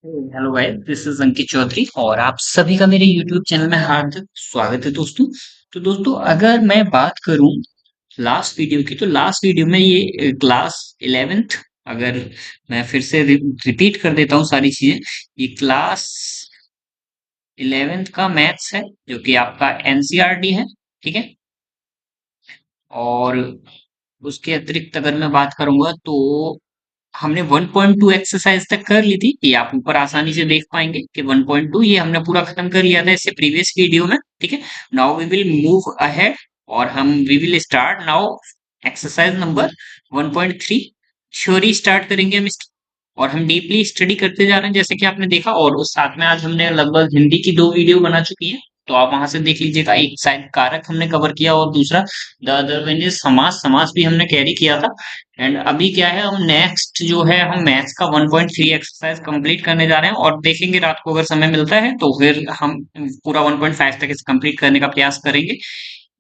Hello guys, this is अंकित चौधरी और आप सभी का मेरे यूट्यूब चैनल में हार्दिक स्वागत है दोस्तों। तो दोस्तों, अगर मैं बात करूं लास्ट वीडियो की, तो लास्ट वीडियो में ये क्लास 11th, अगर मैं फिर से रिपीट कर देता हूं सारी चीजें। ये क्लास 11th का मैथ्स है जो कि आपका एनसीईआरटी है, ठीक है। और उसके अतिरिक्त अगर मैं बात करूंगा तो हमने 1.2 एक्सरसाइज तक कर ली थी। ये आप ऊपर आसानी से देख पाएंगे कि 1.2 ये हमने पूरा खत्म कर लिया था इससे प्रीवियस वीडियो में, ठीक है। Now we will move ahead और हम we will start now exercise number 1.3। Theory start करेंगे हम और हम डीपली स्टडी करते जा रहे हैं जैसे कि आपने देखा। और उस साथ में आज हमने लगभग हिंदी की 2 वीडियो बना चुकी है, तो आप वहां से देख लीजिएगा। एक शायद कारक हमने कवर किया और दूसरा द अदर वन इज समास। समास भी हमने कैरी किया था। एंड अभी क्या है, हम नेक्स्ट जो है हम मैथ्स का 1.3 एक्सरसाइज कंप्लीट करने जा रहे हैं और देखेंगे रात को अगर समय मिलता है तो फिर हम पूरा 1.5 तक इसे कंप्लीट करने का प्रयास करेंगे।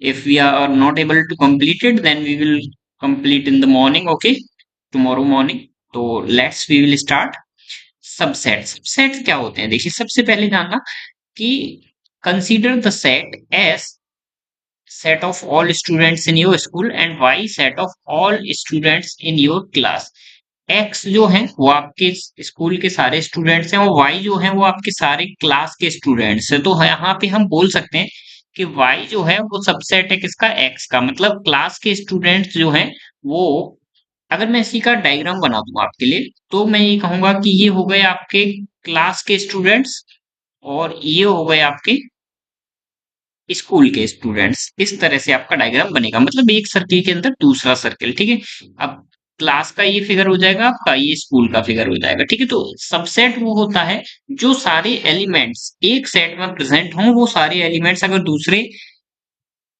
If we are not able to complete it then we will complete in the morning, okay, tomorrow morning. तो let's we will start. Subset, subset क्या होते हैं देखिए। सबसे पहले जानना कि consider the set S set of all students in your school and y set of all students in your class। x जो है वो आपके स्कूल के सारे स्टूडेंट्स हैं और y जो है वो आपके सारे क्लास के स्टूडेंट्स हैं। तो यहाँ पे हम बोल सकते हैं कि y जो है वो सबसेट है किसका, x का। मतलब क्लास के स्टूडेंट्स जो हैं वो, अगर मैं इसी का डायग्राम बना दूं आपके लिए तो मैं ये कहूंगा कि ये हो गए आपके क्लास के स्टूडेंट्स और ये हो गए आपके स्कूल के स्टूडेंट्स। इस तरह से आपका डायग्राम बनेगा, मतलब एक सर्किल के अंदर दूसरा सर्किल, ठीक है। अब क्लास का ये फिगर हो जाएगा आपका, ये स्कूल का फिगर हो जाएगा, ठीक है। तो सबसेट वो होता है जो सारे एलिमेंट्स एक सेट में प्रेजेंट हों, वो सारे एलिमेंट्स अगर दूसरे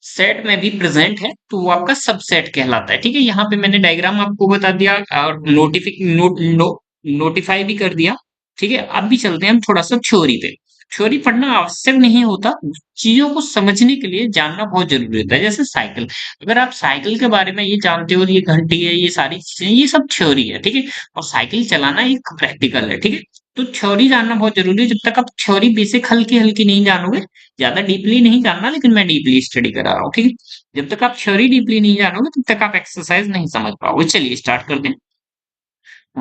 सेट में भी प्रेजेंट है तो वो आपका सबसेट कहलाता है, ठीक है। यहाँ पे मैंने डायग्राम आपको बता दिया और नोटिफाई भी कर दिया, ठीक है। अब भी चलते हैं हम थोड़ा सा थ्योरी पे। थ्योरी पढ़ना आवश्यक नहीं होता, चीजों को समझने के लिए जानना बहुत जरूरी होता है। जैसे साइकिल, अगर आप साइकिल के बारे में ये जानते हो, ये घंटी है, ये सारी चीजें, ये सब थ्योरी है, ठीक है। और साइकिल चलाना एक प्रैक्टिकल है, ठीक है। तो थ्योरी जानना बहुत जरूरी है। जब तक आप थ्योरी बेसिक हल्की हल्की नहीं जानोगे, ज्यादा डीपली नहीं जानना, लेकिन मैं डीपली स्टडी करा रहा हूँ, ठीक है। जब तक आप थ्योरी डीपली नहीं जानोगे तब तक आप एक्सरसाइज नहीं समझ पाओगे। चलिए स्टार्ट कर दें।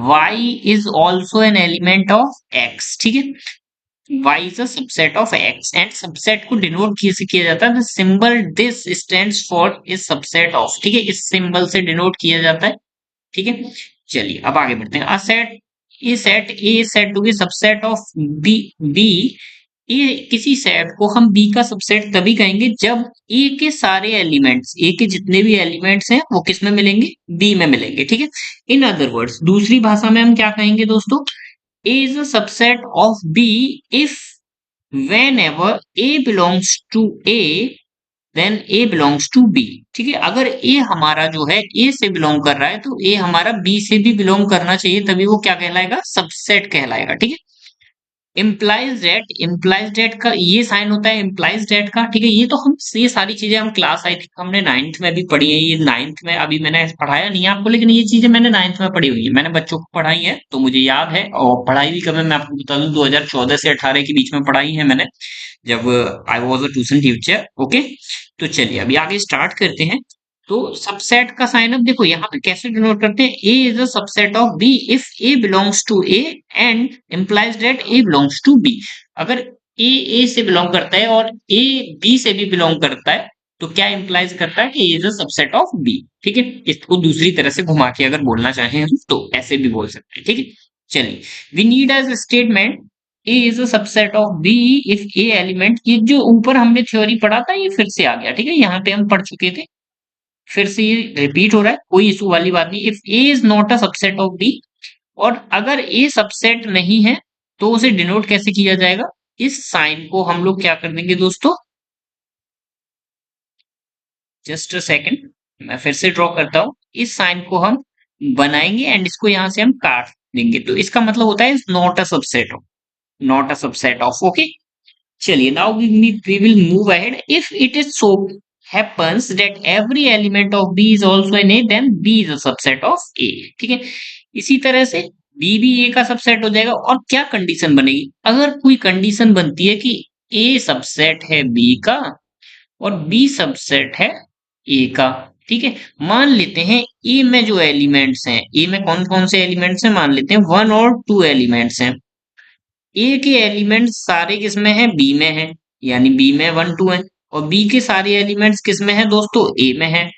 y is also an element of x, ठीक है। y is a subset of x and subset को डिनोट कैसे किया जाता है, the symbol this stands for is subset of, ठीक है। इस सिंबल से डिनोट किया जाता है, ठीक है। चलिए अब आगे बढ़ते हैं। A set, A set A set to be subset of B B. ये किसी सेट को हम बी का सबसेट तभी कहेंगे जब ए के सारे एलिमेंट्स, ए के जितने भी एलिमेंट्स हैं वो किस में मिलेंगे, बी में मिलेंगे, ठीक है। इन अदर वर्ड्स, दूसरी भाषा में हम क्या कहेंगे दोस्तों, A is a subset of B if whenever A belongs to A then A belongs to B, ठीक है। अगर ए हमारा जो है ए से बिलोंग कर रहा है तो ए हमारा बी से भी बिलोंग करना चाहिए, तभी वो क्या कहलाएगा, सबसेट कहलाएगा, ठीक है। इम्प्लाइज डेट का ये साइन होता है इम्प्लाइज डेट का, ठीक है। ये तो हम, ये सारी चीजें हम क्लास, आई थिंक हमने नाइन्थ में भी पढ़ी है। ये नाइन्थ में अभी मैंने पढ़ाया नहीं है आपको, लेकिन ये चीजें मैंने नाइन्थ में पढ़ी हुई है, मैंने बच्चों को पढ़ाई है तो मुझे याद है। और पढ़ाई भी कब है मैं आपको बता दूं, 2014 से 18 के बीच में पढ़ाई है मैंने, जब I was a tuition teacher, okay. तो चलिए अभी आगे स्टार्ट करते हैं। तो सबसेट का साइन अप देखो यहाँ पे कैसे डिनोट करते हैं, A is a subset of B if A belongs to A and implies that A belongs to B. अगर ए से बिलोंग करता है और ए बी से भी बिलोंग करता है तो क्या इंप्लाइज करता है कि A is a subset of B, ठीक है। इसको दूसरी तरह से घुमा के अगर बोलना चाहें हम तो ऐसे भी बोल सकते हैं, ठीक है। चलिए, we need as statement A is a subset of B if A element. ये जो ऊपर हमने थ्योरी पढ़ा था ये फिर से आ गया, ठीक है। यहाँ पे हम पढ़ चुके थे, फिर से ये रिपीट हो रहा है, कोई इशू वाली बात नहीं। If A is not a subset of B, और अगर ए सबसेट नहीं है तो उसे डिनोट कैसे किया जाएगा, इस साइन को हम लोग क्या कर देंगे दोस्तों, जस्ट अ सेकंड, मैं फिर से ड्रॉ करता हूं। इस साइन को हम बनाएंगे एंड इसको यहां से हम काट देंगे, तो इसका मतलब होता है not a subset of, not a subset of, okay. चलिए now we will move ahead. If it is so happens that every element of B is also an A, then B is a subset of A, ठीक है। इसी तरह से B भी ए का subset हो जाएगा। और क्या कंडीशन बनेगी, अगर कोई कंडीशन बनती है कि ए सबसेट है बी का और बी सबसेट है ए का, ठीक है। मान लेते हैं ए में जो एलिमेंट्स हैं, ए में कौन कौन से एलिमेंट्स हैं, मान लेते हैं 1 और 2 एलिमेंट्स हैं। ए के एलिमेंट्स सारे किसमें हैं, बी में है, यानी बी में 1 2 है। और बी के सारे एलिमेंट्स किसमें है दोस्तों, ए में है।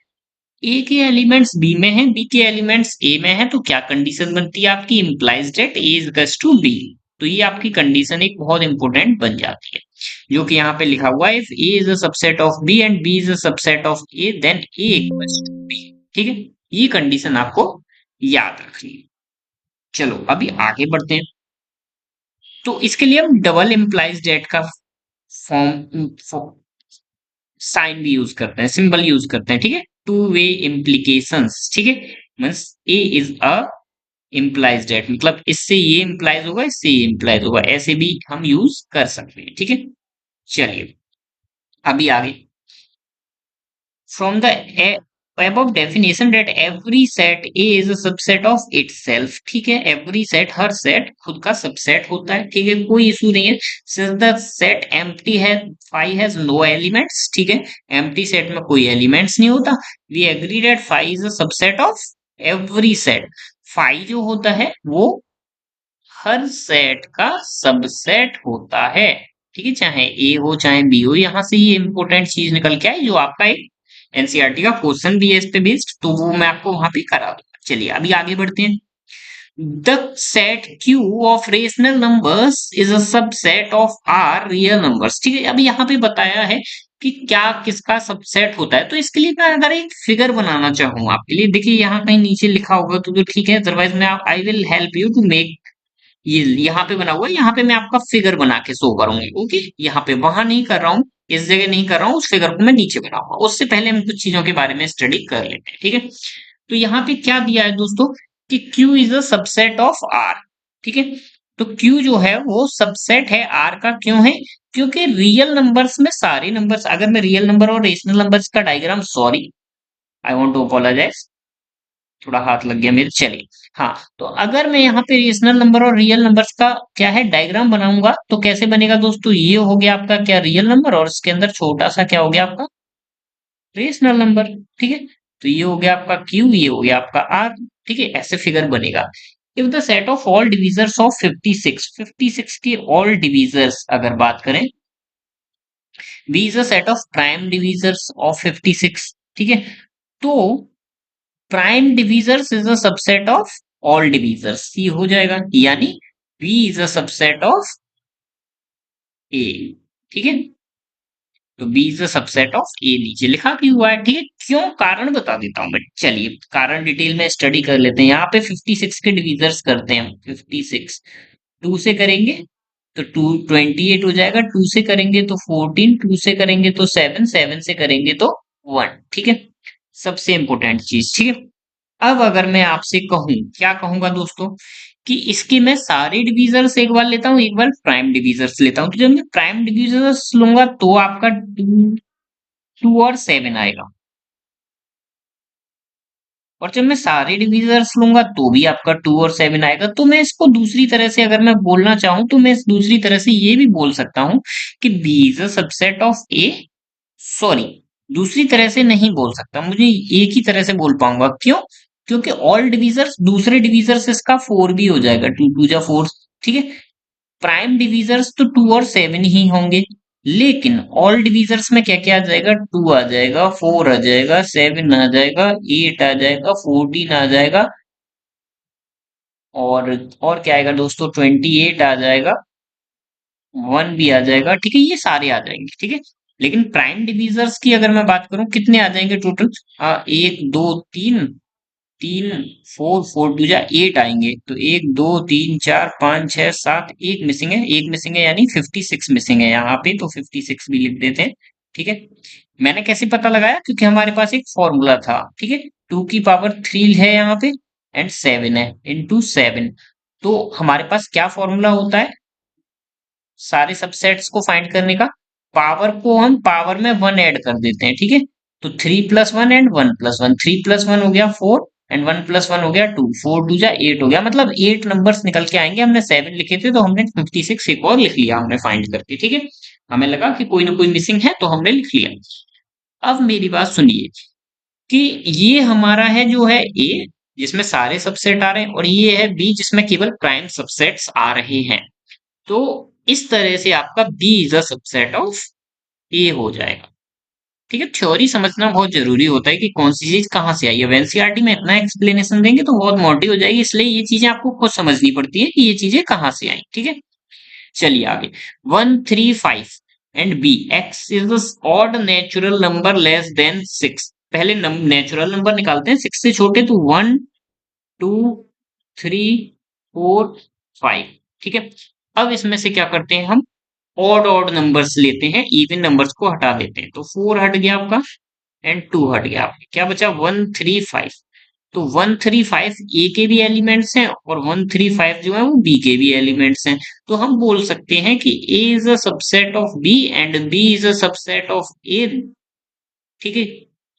ए के एलिमेंट्स बी में है, बी के एलिमेंट्स ए में है, तो क्या कंडीशन बनती है आपकी, implies that A is equals to B. तो ये आपकी कंडीशन एक बहुत इंपॉर्टेंट बन जाती है, जो कि यहाँ पे लिखा हुआ है, if A is a subset of B and B is a subset of A then A equals to B. ठीक है, ये कंडीशन आपको याद रखनी है। चलो अभी आगे बढ़ते हैं। तो इसके लिए हम डबल इंप्लाइज दैट का फॉर्म साइन भी यूज करते हैं, सिंबल यूज करते हैं, ठीक है। टू वे इम्प्लीकेशंस, ठीक है। Means A is a implies that, मतलब इससे ये इम्प्लाइज होगा, इससे ये इम्प्लाइज होगा, ऐसे भी हम यूज कर सकते हैं, ठीक है। चलिए अभी आगे, from the above definition that every set A is a subset of itself, ठीक है। every set, हर सेट खुद का सबसेट होता है, ठीक है, कोई इशू नहीं है। since the set empty है, phi has no elements, ठीक है, empty set में कोई एलिमेंट्स नहीं होता। we agree that phi is a subset of every set, phi जो होता है वो हर सेट का सबसेट होता है, ठीक है, चाहे ए हो चाहे बी हो। यहां से ये इंपॉर्टेंट चीज निकल के आई, जो आपका एक एनसीईआरटी का क्वेश्चन भी है इस पे बेस्ड, तो वो मैं आपको वहां पे करा दूंगा। चलिए अभी आगे बढ़ते हैं। The set Q of rational numbers is a subset of R real numbers, ठीक है। अभी यहाँ पे बताया है कि क्या किसका सबसेट होता है, तो इसके लिए मैं अगर एक फिगर बनाना चाहूँ आपके लिए, देखिए यहाँ कहीं नीचे लिखा होगा तो ठीक है, अदरवाइज मैं I will help you to make, ये यहाँ पे बना हुआ है, यहाँ पे मैं आपका फिगर बना के शो करूंगी, ओके। यहाँ पे वहां नहीं कर रहा हूँ, इस जगह नहीं कर रहा हूँ, उस फिगर को मैं नीचे बनाऊंगा। उससे पहले हम कुछ चीजों के बारे में स्टडी कर लेते हैं, ठीक है। तो यहाँ पे क्या दिया है दोस्तों, कि Q is a subset of R, ठीक है। तो Q जो है वो सबसेट है R का, क्यों है, क्योंकि रियल नंबर्स में सारे नंबर्स, अगर मैं रियल नंबर और रेशनल नंबर्स का diagram, sorry I want to apologise, थोड़ा हाथ लग गया मेरे, चलिए। हाँ, तो अगर मैं यहाँ पे रेशनल नंबर और रियल नंबर्स का क्या है डायग्राम बनाऊंगा, तो कैसे बनेगा दोस्तों, ये हो गया आपका क्या, रियल नंबर, और इसके अंदर छोटा सा क्या हो गया आपका, रेशनल नंबर, ठीक है। तो ये हो गया आपका Q, ये हो गया आपका R, ठीक है, ऐसे फिगर बनेगा। If the set of all divisors of 56, 56 की ऑल डिविजर्स अगर बात करें, B is a set of prime divisors of 56, ठीक है। तो prime divisors is a subset of all divisors, ये हो जाएगा, यानी B is a subset of A, ठीक है। तो B is a subset of A नीचे लिखा भी हुआ है, ठीक है। क्यों, कारण बता देता हूं मैं, चलिए कारण डिटेल में स्टडी कर लेते हैं। यहाँ पे 56 के डिविजर्स करते हैं हम, 56 2 से करेंगे तो 28 हो जाएगा, 2 से करेंगे तो 14, 2 से करेंगे तो 7, 7 से करेंगे तो 1, ठीक है। सबसे इंपॉर्टेंट चीज, ठीक है। अब अगर मैं आपसे कहूं, क्या कहूंगा दोस्तों, कि इसके मैं सारे डिविजर्स एक बार लेता हूं, एक बार प्राइम डिविजर्स लेता हूं, तो जब मैं प्राइम डिविजर्स लूंगा तो आपका 2 और 7 आएगा, और जब मैं सारे डिविजर्स लूंगा तो भी आपका 2 और 7 आएगा। तो मैं इसको दूसरी तरह से अगर मैं बोलना चाहूं, तो मैं इस दूसरी तरह से ये भी बोल सकता हूं कि B is a subset of A, sorry दूसरी तरह से नहीं बोल सकता, मुझे एक ही तरह से बोल पाऊंगा, क्यों, क्योंकि ऑल डिविजर्स, दूसरे डिविजर्स इसका 4 भी हो जाएगा, 2 2 जा 4, ठीक है। प्राइम डिविजर्स तो 2 और 7 ही होंगे, लेकिन ऑल डिविजर्स में क्या क्या आ जाएगा, 2 आ जाएगा, 4 आ जाएगा, 7 आ जाएगा, 8 आ जाएगा, 14 आ जाएगा, और और क्या आएगा दोस्तों, 28 आ जाएगा, 1 भी आ जाएगा, ठीक है, ये सारे आ जाएंगे, ठीक है। लेकिन प्राइम डिविजर्स की अगर मैं बात करूं, कितने आ जाएंगे टोटल, 1 2 3, 3 4 4 टू जा 8 आएंगे, तो 1 2 3 4 5 6 7, एक मिसिंग है, एक मिसिंग है, यानी 56 मिसिंग है यहाँ पे, तो 56 भी लिख देते हैं, ठीक है। मैंने कैसे पता लगाया, क्योंकि हमारे पास एक फॉर्मूला था, ठीक है, 2 की पावर 3 है यहाँ पे एंड 7 है, इंटू 7। तो हमारे पास क्या फॉर्मूला होता है सारे सबसेट्स को फाइंड करने का, पावर को हम पावर में 1 ऐड कर देते हैं, ठीक है। तो 3 + 1 एंड 1 + 1, 3 + 1 हो गया 4, एंड 1 + 1 हो गया 2, 4 2 जा 8 हो गया, मतलब 8 नंबर्स निकल के आएंगे। हमने 7 लिखे थे तो हमने 56 एक और लिख लिया हमने फाइंड करके, ठीक है। हमें लगा कि कोई ना कोई मिसिंग है तो हमने लिख लिया। अब मेरी बात सुनिए कि ये हमारा है जो है ए, जिसमें सारे सबसेट आ रहे हैं, और ये है बी जिसमें केवल प्राइम सबसेट्स आ रहे हैं। तो इस तरह से आपका B is a subset of A हो जाएगा, ठीक है। थ्योरी समझना बहुत जरूरी होता है कि कौन सी चीज कहाँ से आई है। एनसीईआरटी में इतना एक्सप्लेनेशन देंगे तो बहुत मोटी हो जाएगी, इसलिए ये चीजें आपको खुद समझनी पड़ती है कि ये चीजें कहाँ से आई, ठीक है। चलिए आगे, 1 3 5 and B x is odd natural number less than 6। पहले नेचुरल नंबर निकालते हैं 6 से छोटे, तो 1 2 3 4 5, ठीक है। अब इसमें से क्या करते हैं हम, ऑड ऑड नंबर्स लेते हैं, इवन नंबर्स को हटा देते हैं। तो 4 हट गया आपका एंड 2 हट गया आपका, क्या बचा 1 3 5। तो 1 3 5 ए के भी एलिमेंट्स हैं और 1 3 5 जो है वो बी के भी एलिमेंट्स हैं। तो हम बोल सकते हैं कि A is a subset of B and B is a subset of A, ठीक है।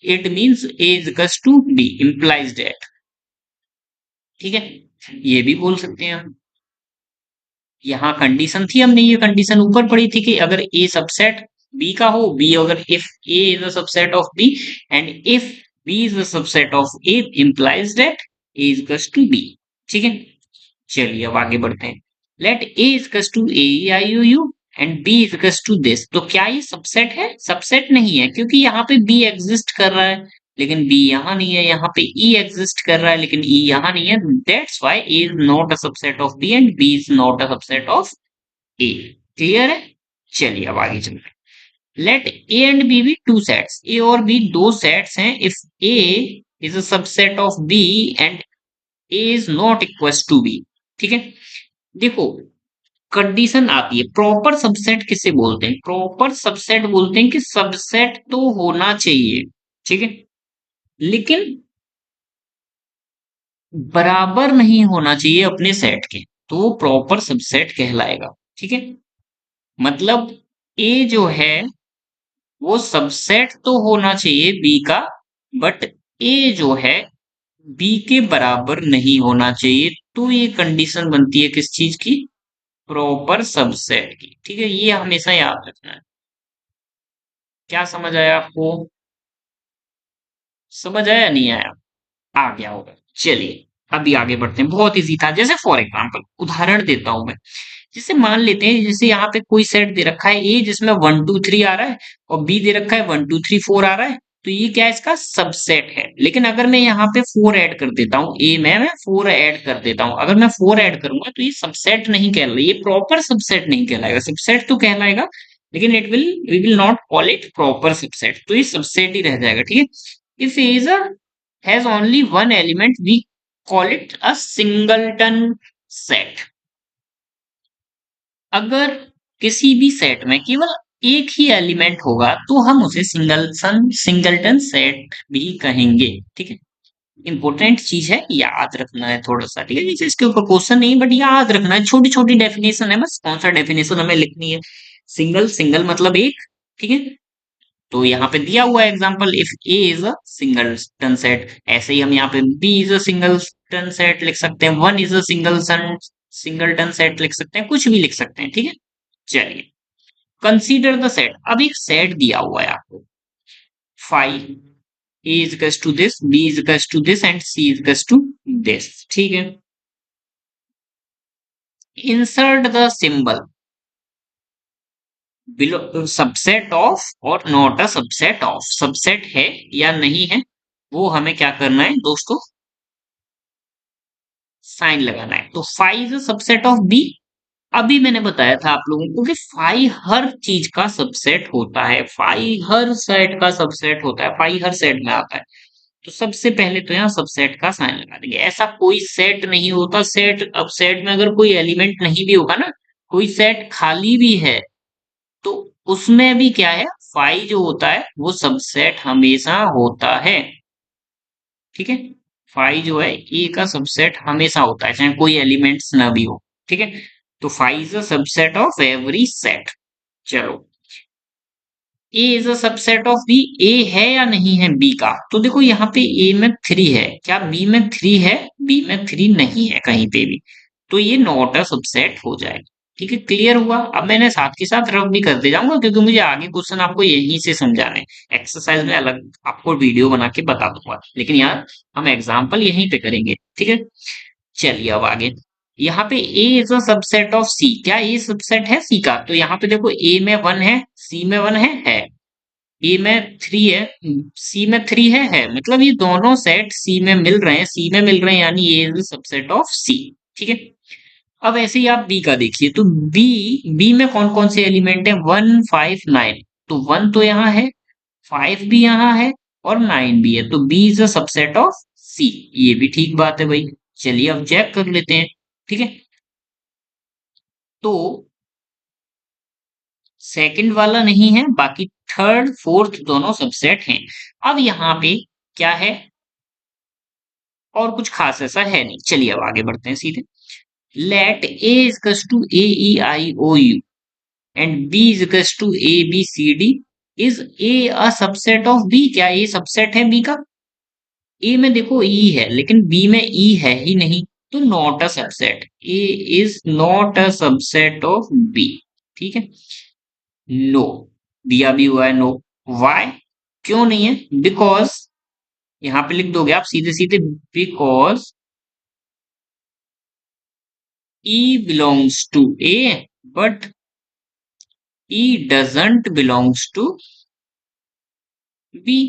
It means A is equals to B implies that, ठीक है। ये भी बोल सकते हैं हम। यहाँ कंडीशन थी, हमने ये कंडीशन ऊपर पढ़ी थी कि अगर ए सबसेट बी का हो, बी अगर if A is a subset of B and if B is a subset of A implies that A is equals to B, ठीक है। चलिए अब आगे बढ़ते हैं। Let A is equals to A I U U and B is equals to this. तो क्या ये सबसेट है? सबसेट नहीं है, क्योंकि यहाँ पे बी एग्जिस्ट कर रहा है लेकिन बी यहाँ नहीं है। यहाँ पे ई एग्जिस्ट कर रहा है लेकिन ई यहाँ नहीं है। That's why A is not a subset of B and B is not a subset of A. Clear है? चलिए अब आगे चलते हैं। Let A and B be two sets. A और बी दो सेट्स हैं। If A is a subset of B and A is not equal to B, ठीक है। देखो कंडीशन आती है, प्रॉपर सबसेट किसे बोलते हैं? प्रॉपर सबसेट बोलते हैं कि सबसेट तो होना चाहिए, ठीक है, लेकिन बराबर नहीं होना चाहिए अपने सेट के, तो वो प्रॉपर सबसेट कहलाएगा, ठीक है। मतलब ए जो है वो सबसेट तो होना चाहिए बी का, बट ए जो है बी के बराबर नहीं होना चाहिए। तो ये कंडीशन बनती है किस चीज की? प्रॉपर सबसेट की, ठीक है। ये हमेशा याद रखना है। क्या समझ आया आपको? समझ आया नहीं आया? आ गया होगा। चलिए अभी आगे बढ़ते हैं। बहुत इजी था। जैसे फॉर एग्जांपल उदाहरण देता हूं मैं। जैसे मान लेते हैं, जैसे यहाँ पे कोई सेट दे रखा है ए जिसमें 1 2 3 आ रहा है और बी दे रखा है 1 2 3 4 आ रहा है। तो ये क्या है? इसका सबसेट है। लेकिन अगर मैं यहाँ पे 4 ऐड कर देता हूँ, ए में मैं 4 ऐड कर देता हूँ, अगर मैं 4 ऐड करूंगा तो ये सबसेट नहीं कहलाएगा, ये प्रॉपर सबसेट नहीं कहलाएगा। सबसेट तो कहलाएगा लेकिन we will not call it proper subset. तो ये सबसेट ही रह जाएगा, ठीक है। If A is has only one element, we call it a singleton set। अगर किसी भी सेट में केवल एक ही एलिमेंट होगा तो हम उसे सिंगलटन सेट भी कहेंगे, ठीक है। इंपॉर्टेंट चीज है, याद रखना है थोड़ा सा, ठीक है। नीचे इसके ऊपर क्वेश्चन नहीं बट याद रखना है, छोटी छोटी डेफिनेशन है बस। कौन सा डेफिनेशन हमें लिखनी है? सिंगल, सिंगल मतलब एक, ठीक है। तो यहाँ पे दिया हुआ example, if A is a singleton set. ऐसे ही हम यहाँ पे B is a singleton set लिख सकते हैं, one is a singleton set लिख सकते हैं, कुछ भी लिख सकते हैं, ठीक है। चलिए कंसीडर द सेट। अब एक सेट दिया हुआ है आपको, five A is equals to this, B is equals to this and C is equals to this, ठीक है। Insert the symbol below subset of और not a subset of. Subset है या नहीं है वो हमें क्या करना है दोस्तों? साइन लगाना है। तो five is a subset of B. अभी मैंने बताया था आप लोगों को कि फाइव हर चीज का सबसेट होता है, फाइव हर सेट का सबसेट होता है, फाइव हर सेट में आता है। तो सबसे पहले तो यहाँ सबसेट का साइन लगा देंगे। ऐसा कोई सेट नहीं होता सेट, अब सेट में अगर कोई एलिमेंट नहीं भी होगा ना, कोई सेट खाली भी है तो उसमें भी क्या है, फाइव जो होता है वो सबसेट हमेशा होता है, ठीक है। फाइव जो है ए का सबसेट हमेशा होता है चाहे कोई एलिमेंट्स ना भी हो, ठीक है। तो five is a subset of every set. चलो A is a subset of B, A है या नहीं है बी का? तो देखो यहाँ पे ए में 3 है, क्या बी में 3 है? बी में 3 नहीं है कहीं पे भी, तो ये नॉट अ सबसेट हो जाएगा। ठीक है, क्लियर हुआ? अब मैंने साथ के साथ रफ भी करते जाऊंगा क्योंकि मुझे आगे क्वेश्चन आपको यहीं से समझाने हैं। एक्सरसाइज में अलग आपको वीडियो बना के बता दूंगा, लेकिन यार हम एग्जाम्पल यहीं पे करेंगे। ठीक है, चलिए अब आगे। यहाँ पे ए is a subset of C, क्या ए सबसेट है सी का? तो यहाँ पे देखो ए में 1 है, सी में 1 है, ए में 3 है, सी में 3 है, मतलब ये दोनों सेट सी में मिल रहे हैं, सी में मिल रहे हैं, यानी ए इज सबसेट ऑफ सी। ठीक है, अब ऐसे ही आप बी का देखिए, तो बी बी में कौन कौन से एलिमेंट है? 1 5 9, तो 1 तो यहाँ है, 5 भी यहाँ है और 9 भी है, तो B is a subset of C. ये भी ठीक बात है भाई। चलिए अब चेक कर लेते हैं। ठीक है, तो सेकंड वाला नहीं है, बाकी थर्ड फोर्थ दोनों सबसेट हैं। अब यहाँ पे क्या है? और कुछ खास ऐसा है नहीं। चलिए अब आगे बढ़ते हैं सीधे। Let A is to A E I O U and B is to A B C D, is A a subset of B? क्या ए सबसेट है बी का? ए में देखो ई है लेकिन बी में ई है ही नहीं, तो not a subset, A is not a subset of B. ठीक है, नो, दिया भी हुआ है नो। वाई? क्यों नहीं है? बिकॉज, यहां पे लिख दोगे आप सीधे सीधे, because E belongs to A but E doesn't belongs to B.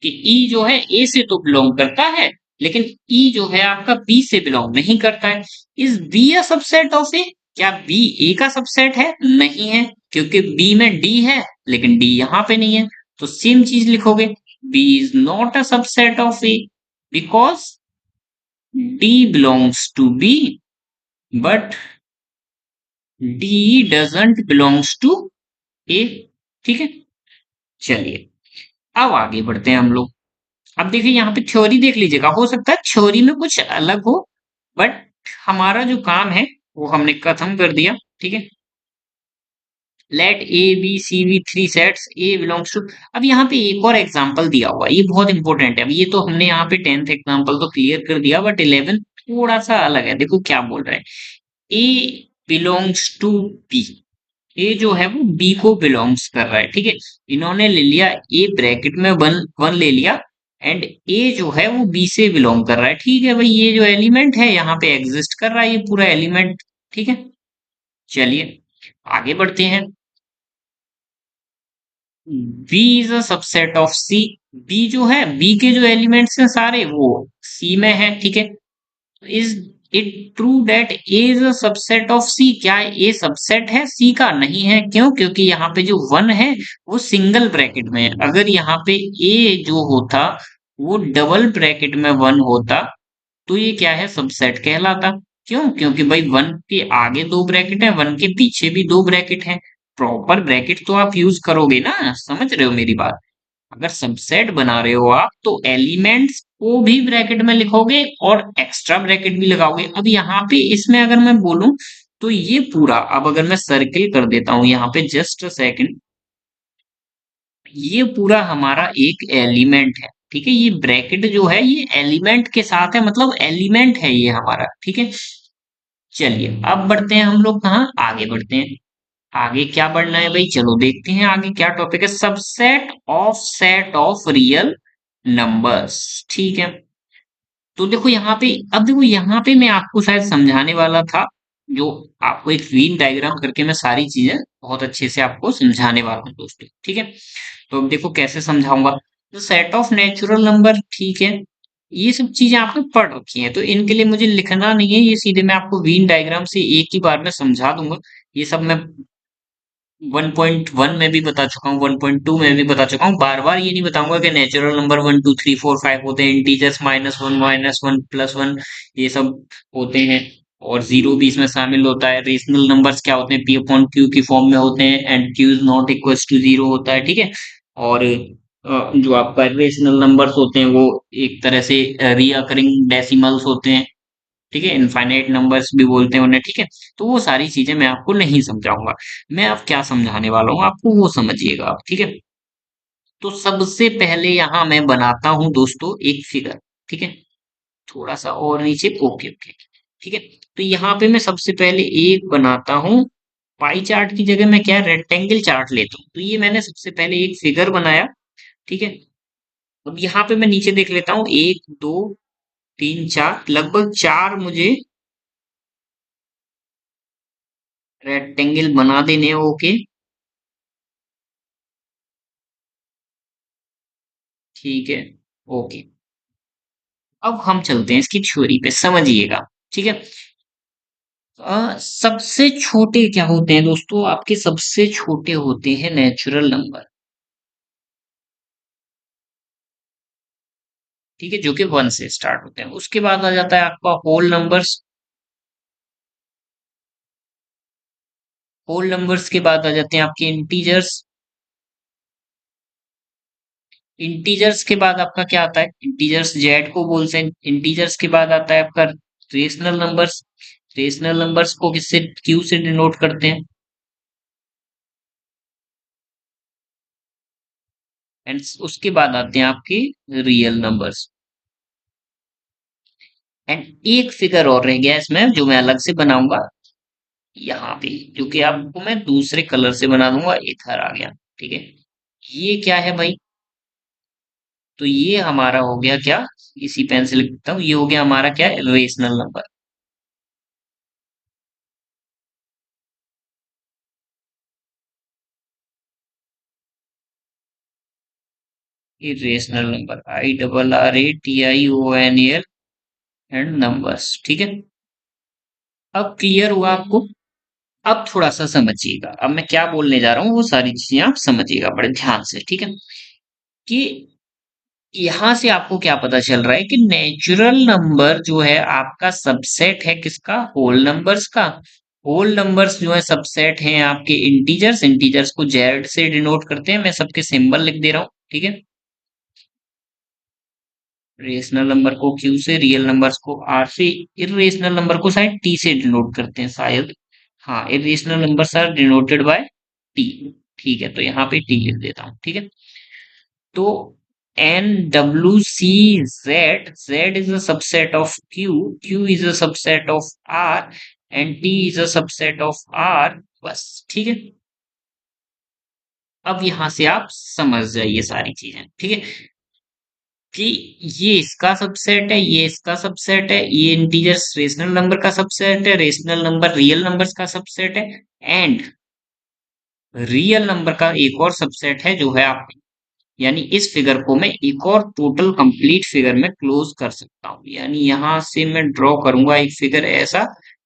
कि ई जो है ए से तो बिलोंग करता है, लेकिन ई जो है आपका बी से बिलोंग नहीं करता है। Is B a subset of A? क्या बी ए का सबसेट है? नहीं है, क्योंकि बी में डी है लेकिन डी यहां पे नहीं है, तो सेम चीज लिखोगे, B is not a subset of A because D belongs to B but D doesn't belongs to A. ठीक है, चलिए अब आगे बढ़ते हैं हम लोग। अब देखिए यहाँ पे थ्योरी देख लीजिएगा, हो सकता है थ्योरी में कुछ अलग हो, बट हमारा जो काम है वो हमने खत्म कर दिया। ठीक है, let A B C B 3 sets A belongs to. अब यहाँ पे एक और एग्जांपल दिया हुआ है, ये बहुत इंपॉर्टेंट है। अब ये तो हमने यहाँ पे 10th एग्जांपल तो क्लियर कर दिया, बट 11 थोड़ा सा अलग है। देखो क्या बोल रहा है, ए बिलोंग्स टू बी, ए जो है वो बी को बिलोंग्स कर रहा है। ठीक है, इन्होंने ले लिया ए ब्रैकेट में वन वन ले लिया, एंड ए जो है वो बी से बिलोंग कर रहा है। ठीक है भाई, ये जो एलिमेंट है यहाँ पे एग्जिस्ट कर रहा है, ये पूरा एलिमेंट। ठीक है, चलिए आगे बढ़ते हैं। B is a subset of C, B जो है, बी के जो एलिमेंट्स हैं सारे वो सी में है। ठीक है, is it true that A is a subset of C? क्या ए सबसेट है सी का? नहीं है, क्यों? क्योंकि यहाँ पे जो वन है वो सिंगल ब्रैकेट में है। अगर यहाँ पे ए जो होता वो डबल ब्रैकेट में वन होता तो ये क्या है? सबसेट कहलाता। क्यों? क्योंकि भाई वन के आगे दो ब्रैकेट है, वन के पीछे भी दो ब्रैकेट है। प्रॉपर ब्रैकेट तो आप यूज करोगे ना, समझ रहे हो मेरी बात? अगर सबसेट बना रहे हो आप तो एलिमेंट्स को भी ब्रैकेट में लिखोगे और एक्स्ट्रा ब्रैकेट भी लगाओगे। अब यहाँ पे इसमें अगर मैं बोलूं तो ये पूरा, अब अगर मैं सर्किल कर देता हूं यहाँ पे, जस्ट अ सेकंड, ये पूरा हमारा एक एलिमेंट है। ठीक है, ये ब्रैकेट जो है ये एलिमेंट के साथ है, मतलब एलिमेंट है ये हमारा। ठीक है, चलिए अब बढ़ते हैं हम लोग कहाँ, आगे बढ़ते हैं। आगे क्या बढ़ना है भाई? चलो देखते हैं आगे क्या टॉपिक है। Subset of set of real numbers. ठीक है, तो देखो यहाँ पे, अब देखो यहाँ पे मैं आपको शायद समझाने वाला था, जो आपको एक व्हीन डायग्राम करके मैं सारी चीजें बहुत अच्छे से आपको समझाने वाला हूँ दोस्तों। ठीक है, तो अब देखो कैसे समझाऊंगा। तो सेट ऑफ नेचुरल नंबर, ठीक है, ये सब चीजें आपने पढ़ रखी हैं तो इनके लिए मुझे लिखना नहीं है, ये सीधे मैं आपको व्हीन डायग्राम से एक ही बार में समझा दूंगा। ये सब मैं 1.1 में भी बता चुका हूँ, 1.2 में भी बता चुका हूँ। बार बार ये नहीं बताऊंगा कि नेचुरल नंबर 1 2 3 4 5 होते हैं, इंटीजर्स -1 -1 +1 ये सब होते हैं, और जीरो भी इसमें शामिल होता है। रेशनल नंबर्स क्या होते हैं? पी अपॉन क्यू की फॉर्म में होते हैं, and Q is not equal to zero होता है। ठीक है, और जो आपका रेशनल नंबर्स होते हैं वो एक तरह से रिकरिंग डेसिमल्स होते हैं। ठीक है, इनफाइनाइट नंबर्स भी बोलते हैं उन्हें, ठीक है। तो वो सारी चीजें मैं आपको नहीं समझाऊंगा। मैं अब क्या समझाने वाला हूँ आपको वो समझिएगा आप, ठीक है। तो सबसे पहले यहाँ मैं बनाता हूँ दोस्तों एक फिगर, ठीक है। थोड़ा सा और नीचे, ओके ओके, ठीक है। तो यहाँ पे मैं सबसे पहले एक बनाता हूँ, पाई चार्ट की जगह मैं क्या रेक्टेंगल चार्ट लेता हूँ। तो ये मैंने सबसे पहले एक फिगर बनाया, ठीक है। अब यहाँ पे मैं नीचे देख लेता हूँ, एक दो तीन चार, लगभग चार मुझे रेक्टेंगल बना देने हैं, ओके। ठीक है, ओके। अब हम चलते हैं इसकी थ्योरी पे, समझिएगा, ठीक है। सबसे छोटे क्या होते हैं दोस्तों, आपके सबसे छोटे होते हैं नेचुरल नंबर, ठीक है, जो कि वन से स्टार्ट होते हैं। उसके बाद आ जाता है आपका होल नंबर्स। होल नंबर्स के बाद आ जाते हैं आपके इंटीजर्स। इंटीजर्स के बाद आपका क्या आता है, इंटीजर्स जेड को बोलते हैं। इंटीजर्स के बाद आता है आपका रेशनल नंबर्स। रेशनल नंबर्स को किससे, क्यू से डिनोट करते हैं। एंड उसके बाद आते हैं आपके रियल नंबर्स। एंड एक फिगर और रह गया इसमें जो मैं अलग से बनाऊंगा यहाँ पे, जो कि आपको मैं दूसरे कलर से बना दूंगा, इधर आ गया, ठीक है। ये क्या है भाई, तो ये हमारा हो गया क्या, इसी पेन से लिखता हूँ, ये हो गया हमारा क्या, rational number. Irrational number, IRRATIONAL and numbers, ठीक है। अब क्लियर हुआ आपको। अब थोड़ा सा समझिएगा, अब मैं क्या बोलने जा रहा हूँ वो सारी चीजें आप समझिएगा बड़े ध्यान से, ठीक है। कि यहां से आपको क्या पता चल रहा है कि नेचुरल नंबर जो है आपका सबसेट है किसका, होल नंबर्स का। होल नंबर्स जो है सबसेट हैं आपके इंटीजर्स। इंटीजर्स को जेड से डिनोट करते हैं, मैं सबके सिंबल लिख दे रहा हूँ, ठीक है। रेशनल नंबर को क्यू से, रियल नंबर्स को आर से, इरेशनल नंबर को शायद टी से डिनोट करते हैं शायद। हाँ, irrational numbers are denoted by T, ठीक है। तो यहाँ पे टी लिख देता हूँ, ठीक है। तो N W C Z, Z is a subset of Q, Q is a subset of R, and T is a subset of R, बस, ठीक है। अब यहां से आप समझ जाइए सारी चीजें, ठीक है। कि ये इसका सबसेट है, ये इसका सबसेट है, ये इंटीजर्स रेशनल नंबर का सबसेट है, रेशनल नंबर रियल नंबर्स का सबसेट है, एंड रियल नंबर का एक और सबसेट है जो है आप, यानी इस फिगर को मैं एक और टोटल कंप्लीट फिगर में क्लोज कर सकता हूँ। यानी यहां से मैं ड्रॉ करूंगा एक फिगर ऐसा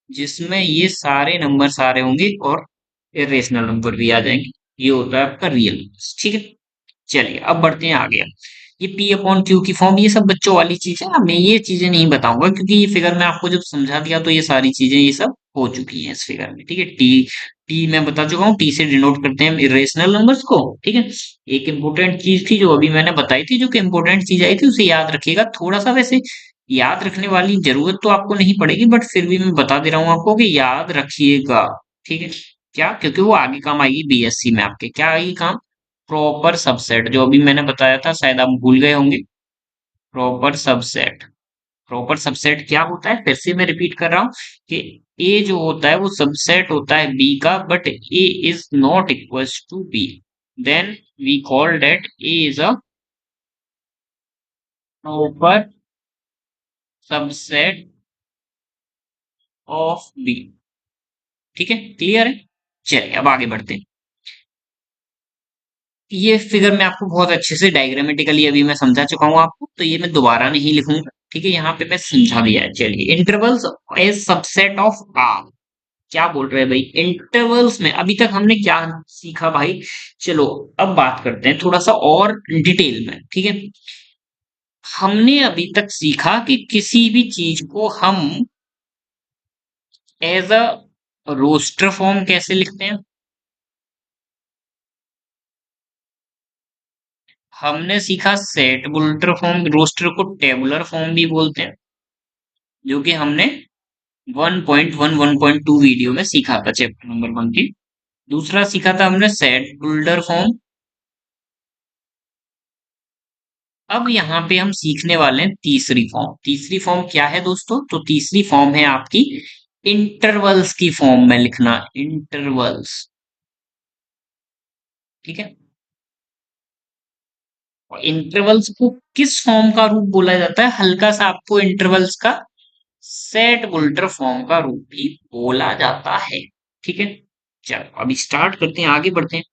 जिसमें ये सारे नंबर सारे होंगे और इरेशनल नंबर भी आ जाएंगे। ये होता है आपका रियल नंबर, ठीक है। चलिए अब बढ़ते हैं आगे। ये पी अपॉन क्यू की फॉर्म, ये सब बच्चों वाली चीजें, अब मैं ये चीजें नहीं बताऊंगा क्योंकि ये फिगर मैं आपको जब समझा दिया तो ये सारी चीजें ये सब हो चुकी हैं इस फिगर में, ठीक है। टी, टी मैं बता चुका हूँ, टी से डिनोट करते हैं इरेशनल नंबर्स को, ठीक है। एक इंपॉर्टेंट चीज थी जो अभी मैंने बताई थी, जो कि इंपॉर्टेंट चीज आई थी, उसे याद रखिएगा थोड़ा सा। वैसे याद रखने वाली जरूरत तो आपको नहीं पड़ेगी, बट फिर भी मैं बता दे रहा हूँ आपको कि याद रखिएगा, ठीक है। क्या, क्योंकि वो आगे काम आएगी बीएससी में आपके, क्या आएगी काम, प्रॉपर सबसेट, जो अभी मैंने बताया था शायद आप भूल गए होंगे। प्रॉपर सबसेट, प्रॉपर सबसेट क्या होता है, फिर से मैं रिपीट कर रहा हूं कि ए जो होता है वो सबसेट होता है बी का, but A is not equals to B, then we call that A is a proper subset of B, ठीक है, क्लियर है। चलिए अब आगे बढ़ते हैं। ये फिगर मैं आपको बहुत अच्छे से डायग्रामेटिकली अभी मैं समझा चुका हूँ आपको, तो ये मैं दोबारा नहीं लिखूंगा, ठीक है। यहाँ पे मैं समझा दिया है। चलिए, intervals as subset of R, क्या बोल रहे हैं भाई, इंटरवल्स में अभी तक हमने क्या सीखा भाई। चलो अब बात करते हैं थोड़ा सा और डिटेल में, ठीक है। हमने अभी तक सीखा कि किसी भी चीज को हम एज अ रोस्टर फॉर्म कैसे लिखते हैं। हमने सीखा सेट बुलटर फॉर्म, रोस्टर को टेबुलर फॉर्म भी बोलते हैं, जो कि हमने 1.1 1.2 वीडियो में सीखा था चैप्टर नंबर 1 के। दूसरा सीखा था हमने सेट बुल्डर फॉर्म। अब यहाँ पे हम सीखने वाले हैं तीसरी फॉर्म। तीसरी फॉर्म क्या है दोस्तों? तो तीसरी फॉर्म है आपकी इंटरवल्स की फॉर्म में लिखना, इंटरवल्स। ठीक है। और इंटरवल्स को किस फॉर्म का रूप बोला जाता है? हल्का सा आपको इंटरवल्स का सेट बुल्टर फॉर्म का रूप भी बोला जाता है। ठीक है। चलो अभी स्टार्ट करते हैं, आगे बढ़ते हैं।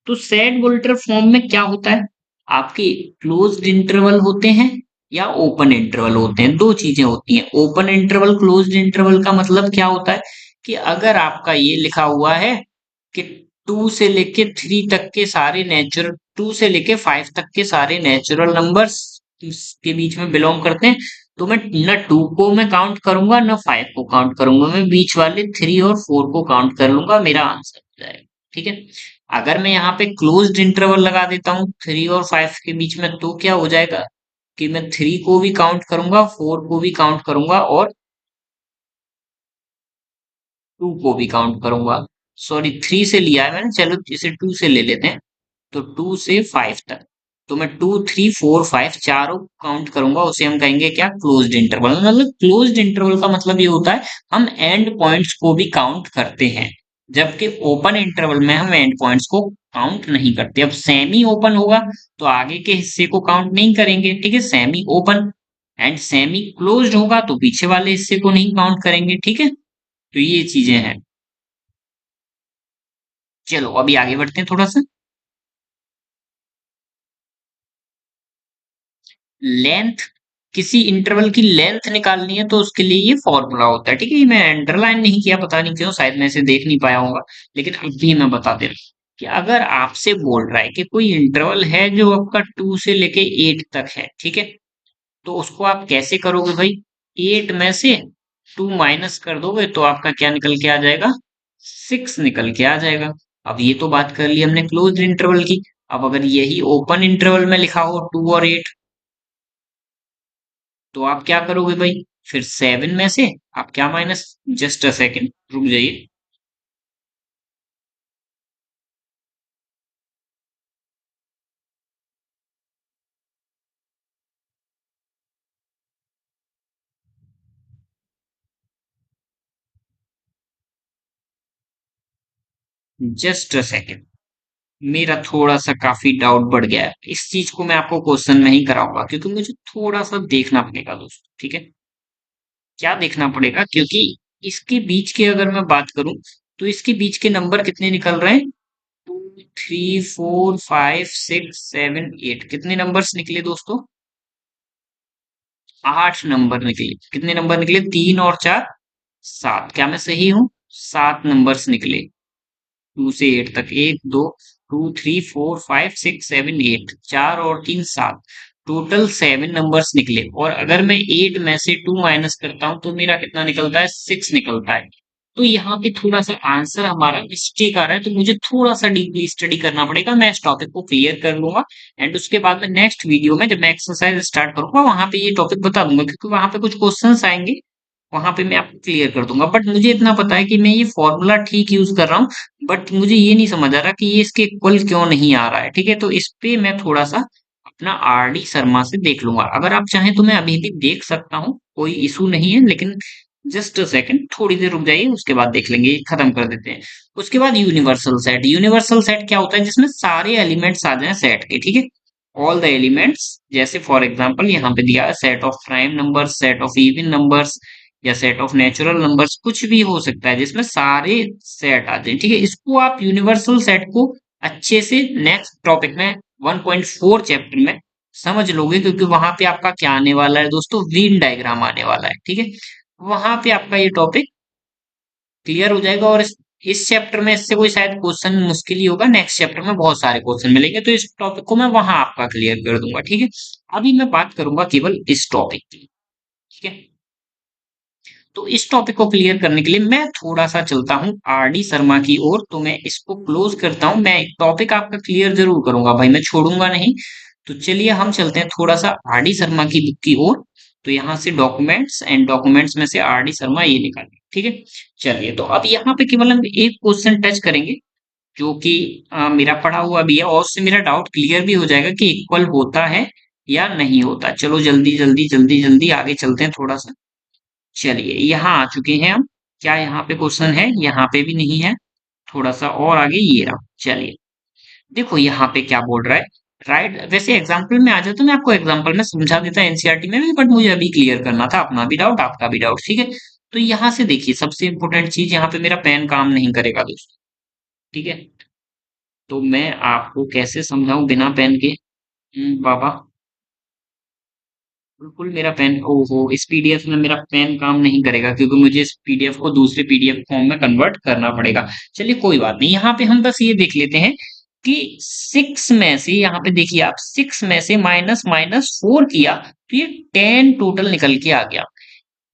तो सेट बुल्टर फॉर्म में क्या होता है? आपके क्लोज्ड इंटरवल होते हैं या ओपन इंटरवल होते हैं, दो चीजें होती हैं। ओपन इंटरवल, क्लोज्ड इंटरवल का मतलब क्या होता है कि अगर आपका ये लिखा हुआ है कि 2 से लेके 3 तक के सारे नेचुरल, 2 से लेके 5 तक के सारे नेचुरल नंबर्स के बीच में बिलोंग करते हैं, तो मैं न 2 को मैं काउंट करूंगा न 5 को काउंट करूंगा, मैं बीच वाले 3 और 4 को काउंट कर लूंगा, मेरा आंसर हो जाएगा। ठीक है। अगर मैं यहाँ पे क्लोज्ड इंटरवल लगा देता हूँ 3 और 5 के बीच में, तो क्या हो जाएगा कि मैं 3 को भी काउंट करूंगा, 4 को भी काउंट करूंगा और 2 को भी काउंट करूंगा। सॉरी, 3 से लिया है मैंने, चलो इसे 2 से ले लेते हैं। तो 2 से 5 तक, तो मैं 2 3 4 5 चारों काउंट करूंगा, उसे हम कहेंगे क्या? Closed interval. मतलब क्लोज्ड इंटरवल का मतलब ये होता है हम एंड पॉइंट्स को भी काउंट करते हैं, जबकि ओपन इंटरवल में हम एंड पॉइंट्स को काउंट नहीं करते। अब सेमी ओपन होगा तो आगे के हिस्से को काउंट नहीं करेंगे, ठीक है, semi open. And semi closed होगा तो पीछे वाले हिस्से को नहीं काउंट करेंगे। ठीक है। तो ये चीजें हैं। चलो अभी आगे बढ़ते हैं थोड़ा सा। लेंथ, किसी इंटरवल की लेंथ निकालनी है तो उसके लिए ये फॉर्मूला होता है। ठीक है। ये मैं अंडरलाइन नहीं किया, पता नहीं क्यों, शायद मैं इसे देख नहीं पाया होगा, लेकिन अब भी मैं बता दे रहा हूँ कि अगर आपसे बोल रहा है कि कोई इंटरवल है जो आपका 2 से लेके 8 तक है, ठीक है, तो उसको आप कैसे करोगे भाई? 8 में से 2 माइनस कर दोगे तो आपका क्या निकल के आ जाएगा? 6 निकल के आ जाएगा। अब ये तो बात कर ली हमने क्लोज्ड इंटरवल की। अब अगर यही ओपन इंटरवल में लिखा हो 2 और 8, तो आप क्या करोगे भाई? फिर 7 में से आप क्या माइनस, जस्ट अ सेकेंड रुक जाइए। जस्ट अ सेकेंड, मेरा थोड़ा सा काफी डाउट बढ़ गया है, इस चीज को मैं आपको क्वेश्चन में ही कराऊंगा क्योंकि मुझे थोड़ा सा देखना पड़ेगा दोस्तों। ठीक है। क्या देखना पड़ेगा? क्योंकि इसके बीच के अगर मैं बात करूं तो इसके बीच के नंबर कितने निकल रहे हैं? 2 3 4 5 6 7 8, कितने नंबर्स निकले दोस्तों? 8 नंबर निकले। कितने नंबर निकले? 3 और 4 7। क्या मैं सही हूं? 7 नंबर्स निकले 2 से 8 तक। 1 2 3 4 5 6 7 8, 4 और 3 7, टोटल 7 नंबर्स निकले। और अगर मैं 8 में से 2 माइनस करता हूं तो मेरा कितना निकलता है? 6 निकलता है। तो यहाँ पे थोड़ा सा आंसर हमारा मिस्टेक आ रहा है, तो मुझे थोड़ा सा डीपली स्टडी करना पड़ेगा। मैं इस टॉपिक को क्लियर कर लूंगा एंड उसके बाद में नेक्स्ट वीडियो में जब मैं एक्सरसाइज स्टार्ट करूंगा वहां पे ये टॉपिक बता दूंगा, क्योंकि वहां पे कुछ क्वेश्चंस आएंगे, वहां पे मैं आपको क्लियर कर दूंगा। बट मुझे इतना पता है कि मैं ये फॉर्मूला ठीक यूज कर रहा हूँ, बट मुझे ये नहीं समझ आ रहा कि ये इसके इक्वल क्यों नहीं आ रहा है। ठीक है। तो इस पे मैं थोड़ा सा अपना RD शर्मा से देख लूंगा। अगर आप चाहें तो मैं अभी भी देख सकता हूँ, कोई इशू नहीं है, लेकिन जस्ट अ सेकंड, थोड़ी देर रुक जाइए, उसके बाद देख लेंगे, खत्म कर देते हैं। उसके बाद यूनिवर्सल सेट। यूनिवर्सल सेट क्या होता है? जिसमें सारे एलिमेंट्स आ जाए सेट के। ठीक है। ऑल द एलिमेंट्स, जैसे फॉर एग्जांपल यहाँ पे दिया है set of prime numbers, set of even numbers, या सेट ऑफ नेचुरल नंबर्स, कुछ भी हो सकता है जिसमें सारे सेट आ जाए। ठीक है। इसको आप यूनिवर्सल सेट को अच्छे से नेक्स्ट टॉपिक में 1.4 चैप्टर में समझ लोगे, क्योंकि वहां पे आपका क्या आने वाला है दोस्तों? वेन डायग्राम आने वाला है। ठीक है। वहां पे आपका ये टॉपिक क्लियर हो जाएगा। और इस चैप्टर में इससे कोई शायद क्वेश्चन मुश्किल ही होगा, नेक्स्ट चैप्टर में बहुत सारे क्वेश्चन मिलेंगे, तो इस टॉपिक को मैं वहां आपका क्लियर कर दूंगा। ठीक है। अभी मैं बात करूंगा केवल इस टॉपिक की। ठीक है। तो इस टॉपिक को क्लियर करने के लिए मैं थोड़ा सा चलता हूँ RD शर्मा की ओर, तो मैं इसको क्लोज करता हूँ। मैं टॉपिक आपका क्लियर जरूर करूंगा भाई, मैं छोड़ूंगा नहीं। तो चलिए हम चलते हैं थोड़ा सा RD शर्मा की बुक की ओर। तो यहाँ से डॉक्यूमेंट्स एंड डॉक्यूमेंट्स में से आर डी शर्मा ये निकालेंगे। ठीक है, चलिए तो अब यहाँ पे केवल हम एक क्वेश्चन टच करेंगे जो कि मेरा पढ़ा हुआ भी है और उससे मेरा डाउट क्लियर भी हो जाएगा कि इक्वल होता है या नहीं होता। चलो जल्दी जल्दी जल्दी जल्दी आगे चलते हैं थोड़ा सा। चलिए यहाँ आ चुके हैं हम। क्या यहाँ पे क्वेश्चन है? यहाँ पे भी नहीं है। थोड़ा सा और आगे ये रहा। चलिए देखो यहाँ पे क्या बोल रहा है। राइट, वैसे एग्जाम्पल में आ जाए तो मैं आपको एग्जाम्पल में समझा देता एनसीईआरटी में भी, बट मुझे अभी क्लियर करना था अपना भी डाउट आपका भी डाउट। ठीक है, तो यहाँ से देखिए सबसे इंपॉर्टेंट चीज, यहाँ पे मेरा पेन काम नहीं करेगा दोस्तों। ठीक है, तो मैं आपको कैसे समझाऊं बिना पेन के? बाबा बिल्कुल मेरा पेन, ओहो इस पीडीएफ में मेरा पेन काम नहीं करेगा क्योंकि मुझे इस पीडीएफ को दूसरे पीडीएफ फॉर्म में कन्वर्ट करना पड़ेगा। चलिए कोई बात नहीं, यहाँ पे हम बस ये देख लेते हैं कि 6 में से, यहाँ पे देखिए आप 6 में से माइनस माइनस 4 किया तो ये 10 टोटल निकल के आ गया।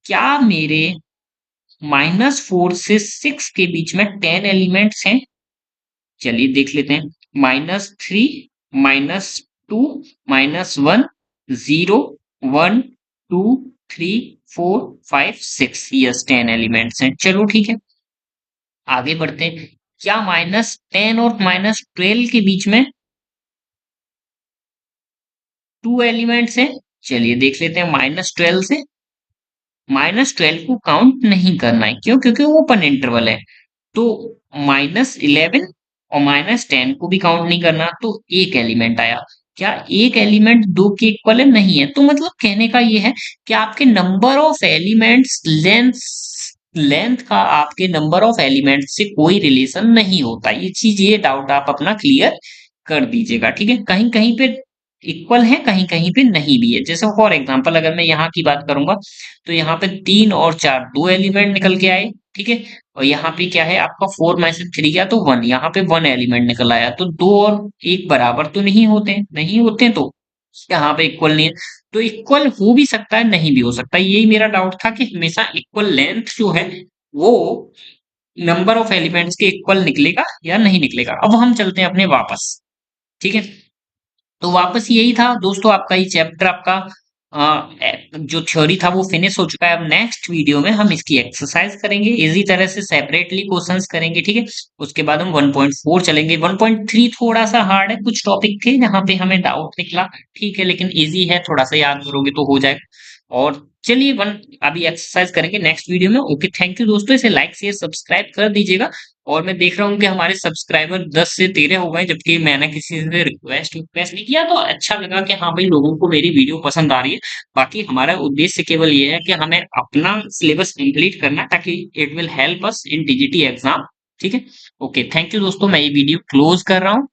क्या मेरे -4 से 6 के बीच में 10 एलिमेंट्स हैं? चलिए देख लेते हैं। -3, -2, -1, 0, 1, 2, 3, 4, 5, 6, यस 10 एलिमेंट्स हैं। चलो ठीक है, आगे बढ़ते हैं। क्या -10 और -12 के बीच में 2 एलिमेंट्स हैं? चलिए देख लेते हैं। -12 से, -12 को काउंट नहीं करना है, क्यों? क्योंकि वो ओपन इंटरवल है। तो -11 और -10 को भी काउंट नहीं करना, तो एक एलिमेंट आया। क्या एक एलिमेंट दो के इक्वल है? नहीं है। तो मतलब कहने का ये है कि आपके number of elements length length का आपके नंबर ऑफ एलिमेंट्स से कोई रिलेशन नहीं होता। ये चीज, ये डाउट आप अपना क्लियर कर दीजिएगा। ठीक है, कहीं कहीं पे इक्वल है, कहीं कहीं पे नहीं भी है। जैसे फॉर एग्जांपल अगर मैं यहाँ की बात करूंगा तो यहाँ पे 3 और 4 दो एलिमेंट निकल के आए। ठीक है, और यहाँ पे क्या है आपका 4 में से 3 गया तो 1, यहाँ पे 1 एलिमेंट निकल आया। तो 2 और 1 बराबर तो नहीं होते, नहीं होते तो यहाँ पे इक्वल नहीं है। तो इक्वल हो भी सकता है, नहीं भी हो सकता है। यही मेरा डाउट था कि हमेशा इक्वल लेंथ जो है वो नंबर ऑफ एलिमेंट्स के इक्वल निकलेगा या नहीं निकलेगा। अब हम चलते हैं अपने वापस। ठीक है, तो वापस यही था दोस्तों, आपका ये चैप्टर आपका जो थ्योरी था वो फिनिश हो चुका है। अब नेक्स्ट वीडियो में हम इसकी एक्सरसाइज करेंगे, इसी तरह से सेपरेटली क्वेश्चंस करेंगे। ठीक है, उसके बाद हम 1.4 चलेंगे। 1.3 थोड़ा सा हार्ड है, कुछ टॉपिक थे जहां पे हमें डाउट निकला। ठीक है, लेकिन इजी है, थोड़ा सा याद करोगे तो हो जाएगा। और चलिए वन अभी एक्सरसाइज करेंगे नेक्स्ट वीडियो में। ओके, थैंक यू दोस्तों, इसे लाइक शेयर सब्सक्राइब कर दीजिएगा। और मैं देख रहा हूँ कि हमारे सब्सक्राइबर 10 से 13 हो गए, जबकि मैंने किसी से रिक्वेस्ट रिक्वेस्ट नहीं किया। तो अच्छा लगा कि हाँ भाई लोगों को मेरी वीडियो पसंद आ रही है। बाकी हमारा उद्देश्य केवल ये है कि हमें अपना सिलेबस कंप्लीट करना, ताकि it will help us in TGT exam. ठीक है, ओके थैंक यू दोस्तों, मैं ये वीडियो क्लोज कर रहा हूँ।